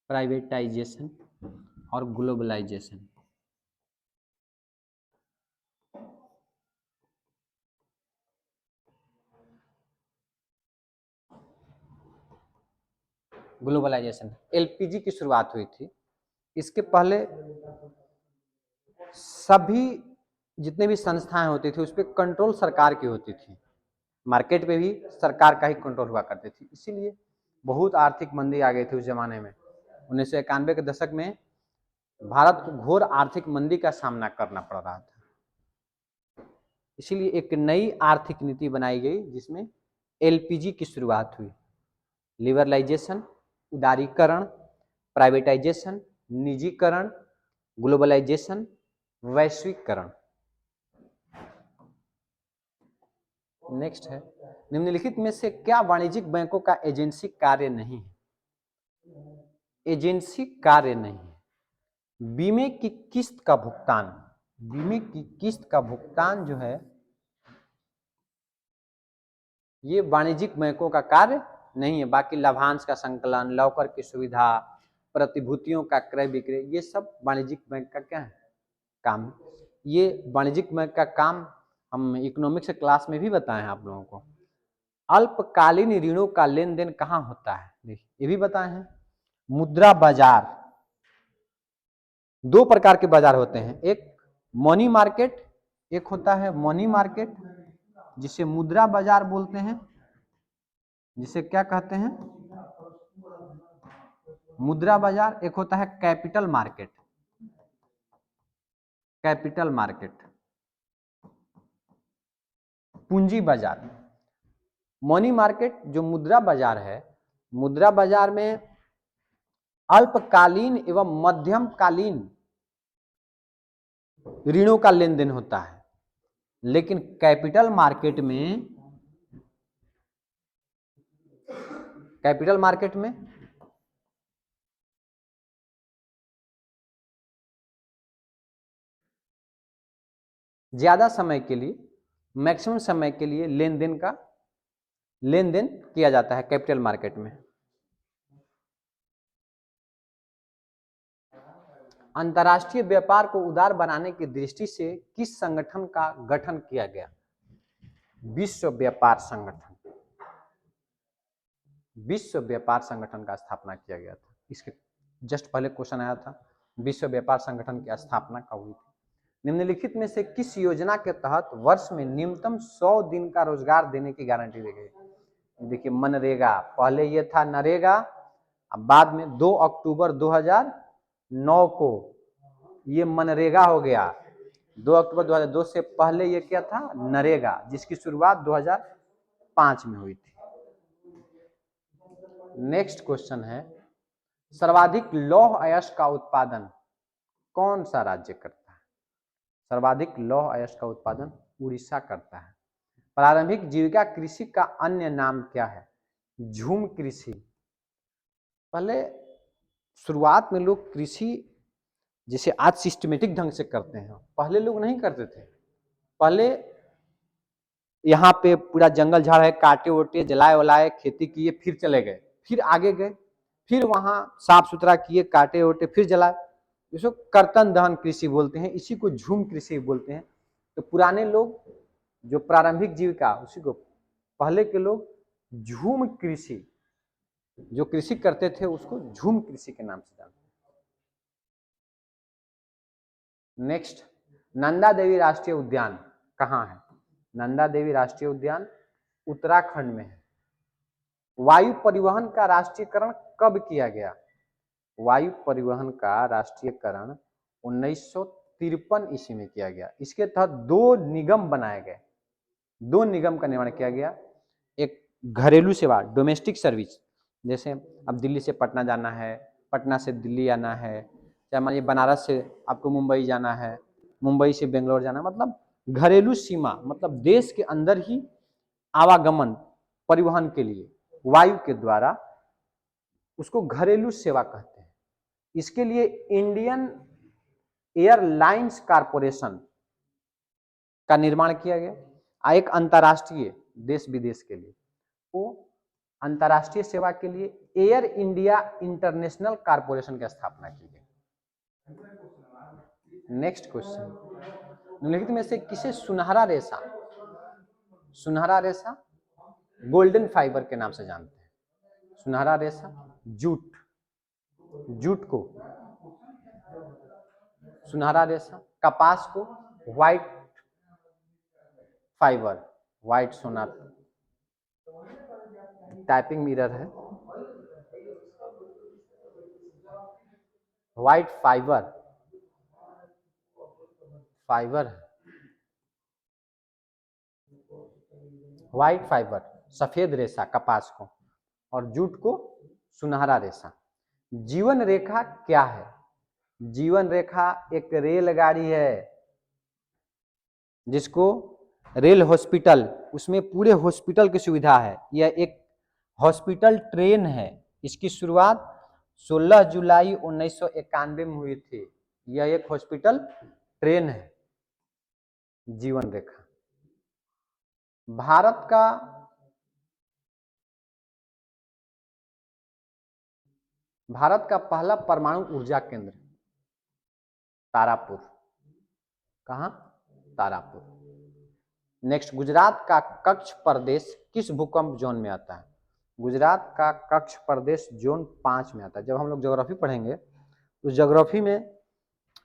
privatisation और ग्लोबलाइजेशन। ग्लोबलाइजेशन, एलपीजी की शुरुआत हुई थी। इसके पहले सभी जितने भी संस्थाएं होती थी उस पर कंट्रोल सरकार की होती थी, मार्केट पे भी सरकार का ही कंट्रोल हुआ करती थी। इसीलिए बहुत आर्थिक मंदी आ गई थी उस जमाने में। 1991 के दशक में भारत को घोर आर्थिक मंदी का सामना करना पड़ रहा था। इसीलिए एक नई आर्थिक नीति बनाई गई जिसमें एलपीजी की शुरुआत हुई। लिबरलाइजेशन, उदारीकरण, प्राइवेटाइजेशन, निजीकरण, ग्लोबलाइजेशन, वैश्वीकरण। नेक्स्ट है, निम्नलिखित में से क्या वाणिज्यिक बैंकों का एजेंसी कार्य नहीं है? एजेंसी कार्य नहीं है। बीमे की किस्त का भुगतान, बीमे की किस्त का भुगतान जो है ये वाणिज्यिक बैंकों का कार्य नहीं है। बाकी लाभांश का संकलन, लॉकर की सुविधा, प्रतिभूतियों का क्रय विक्रय, ये सब वाणिज्यिक बैंक का क्या है? काम है। ये वाणिज्यिक बैंक का काम हम इकोनॉमिक्स क्लास में भी बताए हैं आप लोगों को। अल्पकालीन ऋणों का लेन देन कहाँ होता है? देखिए ये भी बताए हैं। मुद्रा बाजार, दो प्रकार के बाजार होते हैं, एक मनी मार्केट, एक होता है मनी मार्केट जिसे मुद्रा बाजार बोलते हैं, जिसे क्या कहते हैं? मुद्रा बाजार। एक होता है कैपिटल मार्केट, कैपिटल मार्केट, पूंजी बाजार। मनी मार्केट जो मुद्रा बाजार है, मुद्रा बाजार में अल्पकालीन एवं मध्यमकालीन ऋणों का लेन देन होता है। लेकिन कैपिटल मार्केट में, कैपिटल मार्केट में ज्यादा समय के लिए, मैक्सिमम समय के लिए लेन देन किया जाता है कैपिटल मार्केट में। अंतर्राष्ट्रीय व्यापार को उदार बनाने की दृष्टि से किस संगठन का गठन किया गया? विश्व व्यापार संगठन, विश्व व्यापार संगठन का स्थापना किया गया था। इसके जस्ट पहले क्वेश्चन आया था, विश्व व्यापार संगठन की स्थापना कब हुई थी? निम्नलिखित में से किस योजना के तहत वर्ष में न्यूनतम 100 दिन का रोजगार देने की गारंटी दी गई? देखिए मनरेगा, पहले ये था नरेगा, अब बाद में 2 अक्टूबर 2009 को ये मनरेगा हो गया। 2 अक्टूबर 2002 से पहले ये क्या था? नरेगा, जिसकी शुरुआत 2005 में हुई थी। नेक्स्ट क्वेश्चन है, सर्वाधिक लौह अयस्क का उत्पादन कौन सा राज्य करता है? सर्वाधिक लौह अयस्क का उत्पादन उड़ीसा करता है। प्रारंभिक जीविका कृषि का अन्य नाम क्या है? झूम कृषि, पहले शुरुआत में लोग कृषि जैसे आज सिस्टमेटिक ढंग से करते हैं, पहले लोग नहीं करते थे। पहले यहाँ पे पूरा जंगल झाड़ है, काटे वोटे जलाए वलाए खेती किए, फिर चले गए, फिर आगे गए, फिर वहां साफ सुथरा किए, काटे वोटे फिर जलाए, इसको कर्तन दहन कृषि बोलते हैं, इसी को झूम कृषि बोलते हैं। तो पुराने लोग जो प्रारंभिक जीविका उसी को पहले के लोग झूम कृषि जो कृषि करते थे उसको झूम कृषि के नाम से जानते हैं। नेक्स्ट, नंदा देवी राष्ट्रीय उद्यान कहाँ है? नंदा देवी राष्ट्रीय उद्यान उत्तराखंड में है। वायु परिवहन का राष्ट्रीयकरण कब किया गया? वायु परिवहन का राष्ट्रीयकरण 1953 ईस्वी में किया गया। इसके तहत दो निगम बनाए गए, दो निगम का निर्माण किया गया। एक घरेलू सेवा डोमेस्टिक सर्विस, जैसे अब दिल्ली से पटना जाना है, पटना से दिल्ली आना है, चाहे मानिए बनारस से आपको मुंबई जाना है, मुंबई से बेंगलोर जाना है, मतलब घरेलू सीमा, मतलब देश के अंदर ही आवागमन परिवहन के लिए वायु के द्वारा, उसको घरेलू सेवा कहते हैं। इसके लिए इंडियन एयरलाइंस कॉरपोरेशन का निर्माण किया गया। एक अंतर्राष्ट्रीय देश विदेश के लिए वो अंतर्राष्ट्रीय सेवा के लिए एयर इंडिया इंटरनेशनल कॉरपोरेशन की स्थापना की गई। नेक्स्ट क्वेश्चन, निम्नलिखित में से किसे सुनहरा रेशा, सुनहरा रेशा गोल्डन फाइबर के नाम से जानते हैं? सुनहरा रेशा जूट, जूट को सुनहरा रेशा, कपास को व्हाइट फाइबर, व्हाइट सोना। टाइपिंग मिरर है, व्हाइट फाइबर, फाइबर है, व्हाइट फाइबर सफेद रेशा कपास को, और जूट को सुनहरा रेशा। जीवन रेखा क्या है? जीवन रेखा एक रेलगाड़ी है जिसको रेल हॉस्पिटल, उसमें पूरे हॉस्पिटल की सुविधा है। यह एक हॉस्पिटल ट्रेन है। इसकी शुरुआत 16 जुलाई 1991 में हुई थी। यह एक हॉस्पिटल ट्रेन है। जीवन रेखा भारत का पहला परमाणु ऊर्जा केंद्र तारापुर, कहाँ? तारापुर। नेक्स्ट, गुजरात का कच्छ प्रदेश किस भूकंप जोन में आता है? गुजरात का कच्छ प्रदेश जोन 5 में आता है। जब हम लोग ज्योग्राफी पढ़ेंगे तो ज्योग्राफी में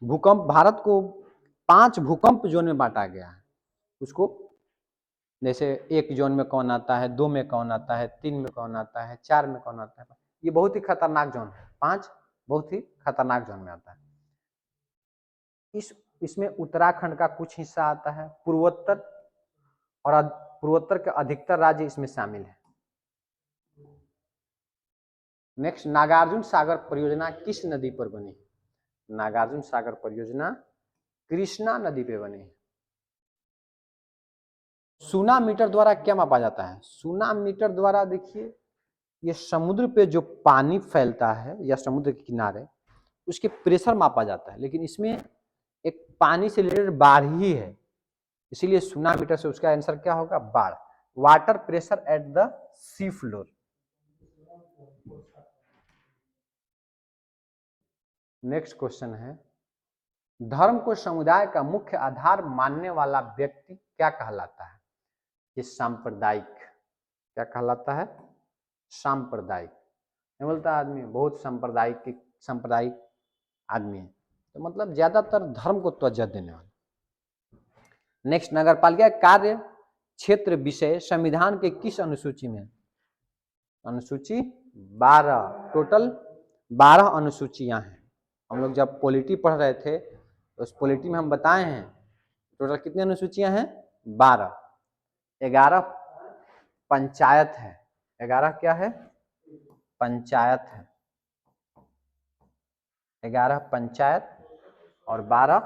भूकंप, भारत को 5 भूकंप जोन में बांटा गया है। उसको जैसे 1 जोन में कौन आता है, 2 में कौन आता है, 3 में कौन आता है, 4 में कौन आता है। ये बहुत ही खतरनाक जोन है, 5 बहुत ही खतरनाक जोन में आता है। इसमें उत्तराखंड का कुछ हिस्सा आता है, पूर्वोत्तर, और पूर्वोत्तर के अधिकतर राज्य इसमें शामिल है। नेक्स्ट, नागार्जुन सागर परियोजना किस नदी पर बनी? नागार्जुन सागर परियोजना कृष्णा नदी पे बनी है। सूना मीटर द्वारा क्या मापा जाता है? सूना मीटर द्वारा देखिए, ये समुद्र पे जो पानी फैलता है या समुद्र के किनारे, उसके प्रेशर मापा जाता है, लेकिन इसमें एक पानी से रिलेटेड बाढ़ ही है, इसीलिए सूना मीटर से उसका आंसर क्या होगा? बाढ़। Water pressure at the sea floor. Next question है, धर्म को समुदाय का मुख्य आधार मानने वाला व्यक्ति क्या कहलाता है? ये सांप्रदायिक, क्या कहलाता है? सांप्रदायिक। नहीं बोलता आदमी बहुत सांप्रदायिक आदमी है, तो मतलब ज्यादातर धर्म को त्वज्या देने वाला। नेक्स्ट, नगरपालिका कार्य क्षेत्र विषय संविधान के किस अनुसूची में? अनुसूची 12, टोटल 12 अनुसूचियां हैं। हम लोग जब पॉलिटी पढ़ रहे थे तो उस पॉलिटी में हम बताए हैं टोटल कितनी अनुसूचियां हैं? 12। 11 पंचायत है, 11 क्या है? पंचायत है, 11 पंचायत और 12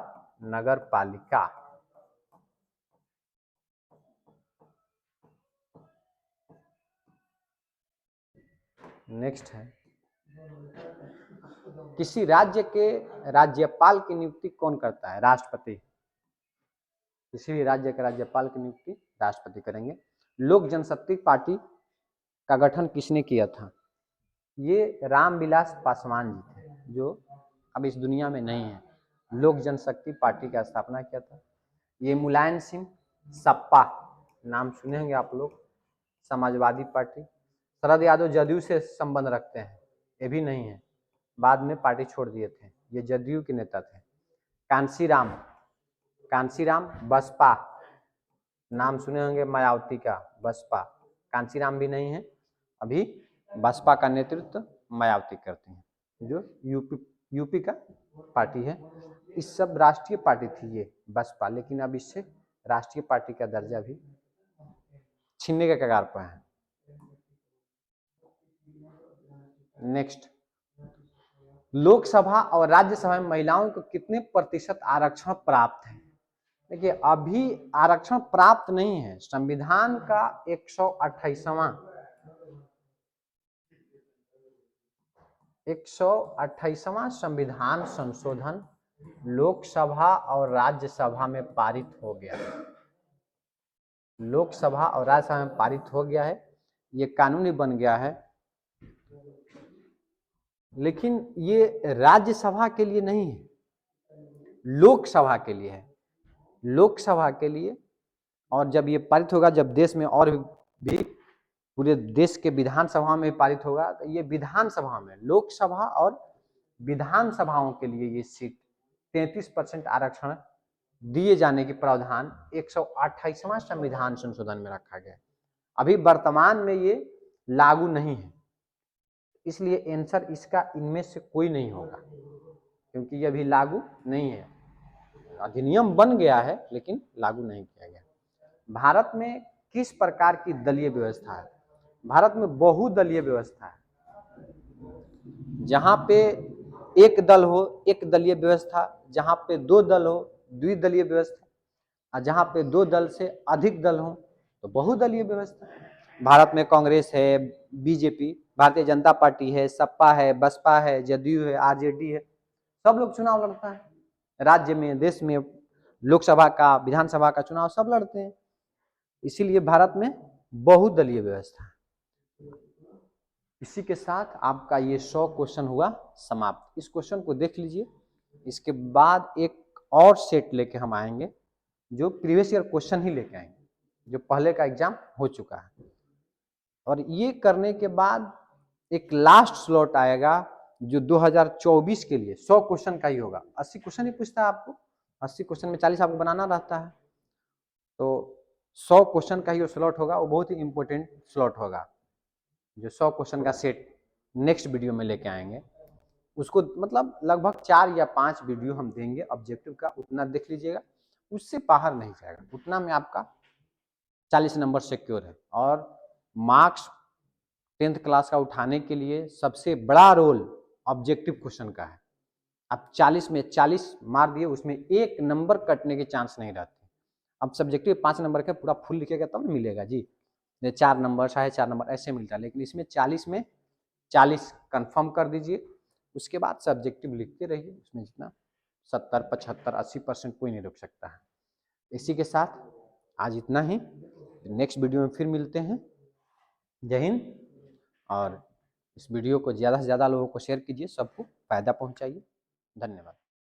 नगर पालिका। नेक्स्ट है, किसी राज्य के राज्यपाल की नियुक्ति कौन करता है? राष्ट्रपति। किसी भी राज्य के राज्यपाल की नियुक्ति राष्ट्रपति करेंगे। लोक जनशक्ति पार्टी का गठन किसने किया था? ये रामविलास पासवान जी थे, जो अब इस दुनिया में नहीं है। लोक जनशक्ति पार्टी का स्थापना किया था। ये मुलायम सिंह सपा, नाम सुने होंगे आप लोग, समाजवादी पार्टी। शरद यादव जदयू से संबंध रखते हैं, ये भी नहीं है, बाद में पार्टी छोड़ दिए थे, ये जदयू के नेता थे। कांशीराम बसपा, नाम सुने होंगे मायावती का, बसपा। कांशीराम भी नहीं है, अभी बसपा का नेतृत्व मायावती करती हैं, जो यूपी का पार्टी है। इस सब राष्ट्रीय पार्टी थी ये बसपा, लेकिन अब इससे राष्ट्रीय पार्टी का दर्जा भी छीनने के कगार पर है। नेक्स्ट, लोकसभा और राज्यसभा में महिलाओं को कितने प्रतिशत आरक्षण प्राप्त है? देखिए, अभी आरक्षण प्राप्त नहीं है। संविधान का 128वां संविधान संशोधन लोकसभा और राज्यसभा में पारित हो गया है। लोकसभा और राज्यसभा में पारित हो गया है, ये कानूनी बन गया है, लेकिन ये राज्यसभा के लिए नहीं है, लोकसभा के लिए है। लोकसभा के लिए, और जब ये पारित होगा, जब देश में और भी पूरे देश के विधानसभा में पारित होगा, तो ये विधानसभा में, लोकसभा और विधानसभाओं के लिए ये सीट 33% आरक्षण दिए जाने की प्रावधान 128वां संविधान संशोधन में रखा गया है। अभी वर्तमान में ये लागू नहीं है, इसलिए आंसर इसका इनमें से कोई नहीं होगा, क्योंकि ये अभी लागू नहीं है। अधिनियम बन गया है लेकिन लागू नहीं किया गया। भारत में किस प्रकार की दलीय व्यवस्था है? भारत में बहुदलीय व्यवस्था है। जहां पे एक दल हो, एक दलीय व्यवस्था। जहां पे दो दल हो, द्विदलीय व्यवस्था। और जहां पे दो दल से अधिक दल हो तो बहुदलीय व्यवस्था। भारत में कांग्रेस है, बीजेपी, भारतीय जनता पार्टी है, सपा है, बसपा है, जदयू है, आरजेडी है, सब लोग चुनाव लड़ता है। राज्य में, देश में लोकसभा का, विधानसभा का चुनाव सब लड़ते हैं, इसीलिए भारत में बहुदलीय व्यवस्था है। इसी के साथ आपका ये 100 क्वेश्चन हुआ समाप्त। इस क्वेश्चन को देख लीजिए, इसके बाद एक और सेट लेके हम आएंगे, जो प्रीवियस ईयर क्वेश्चन ही लेके आएंगे, जो पहले का एग्जाम हो चुका है। और ये करने के बाद एक लास्ट स्लॉट आएगा, जो 2024 के लिए 100 क्वेश्चन का ही होगा। 80 क्वेश्चन ही पूछता है आपको, 80 क्वेश्चन में 40 आपको बनाना रहता है, तो 100 क्वेश्चन का ही स्लॉट होगा। वो बहुत ही इंपॉर्टेंट स्लॉट होगा, जो 100 क्वेश्चन का सेट नेक्स्ट वीडियो में लेके आएंगे। उसको मतलब लगभग 4 या 5 वीडियो हम देंगे ऑब्जेक्टिव का, उतना देख लीजिएगा, उससे बाहर नहीं जाएगा। उतना में आपका 40 नंबर सिक्योर है। और मार्क्स 10th क्लास का उठाने के लिए सबसे बड़ा रोल ऑब्जेक्टिव क्वेश्चन का है। आप 40 में 40 मार दिए, उसमें 1 नंबर कटने के चांस नहीं रहते। अब सब्जेक्टिव 5 नंबर का पूरा फुल लिखेगा तब ना मिलेगा जी, 4 नंबर, 4.5 नंबर ऐसे मिलता है, लेकिन इसमें 40 में 40 कंफर्म कर दीजिए। उसके बाद सब्जेक्टिव लिखते रहिए, उसमें जितना 70, 75, 80% कोई नहीं रोक सकता है। इसी के साथ आज इतना ही, नेक्स्ट वीडियो में फिर मिलते हैं। जय हिंद। और इस वीडियो को ज़्यादा से ज़्यादा लोगों को शेयर कीजिए, सबको फ़ायदा पहुंचाइए। धन्यवाद।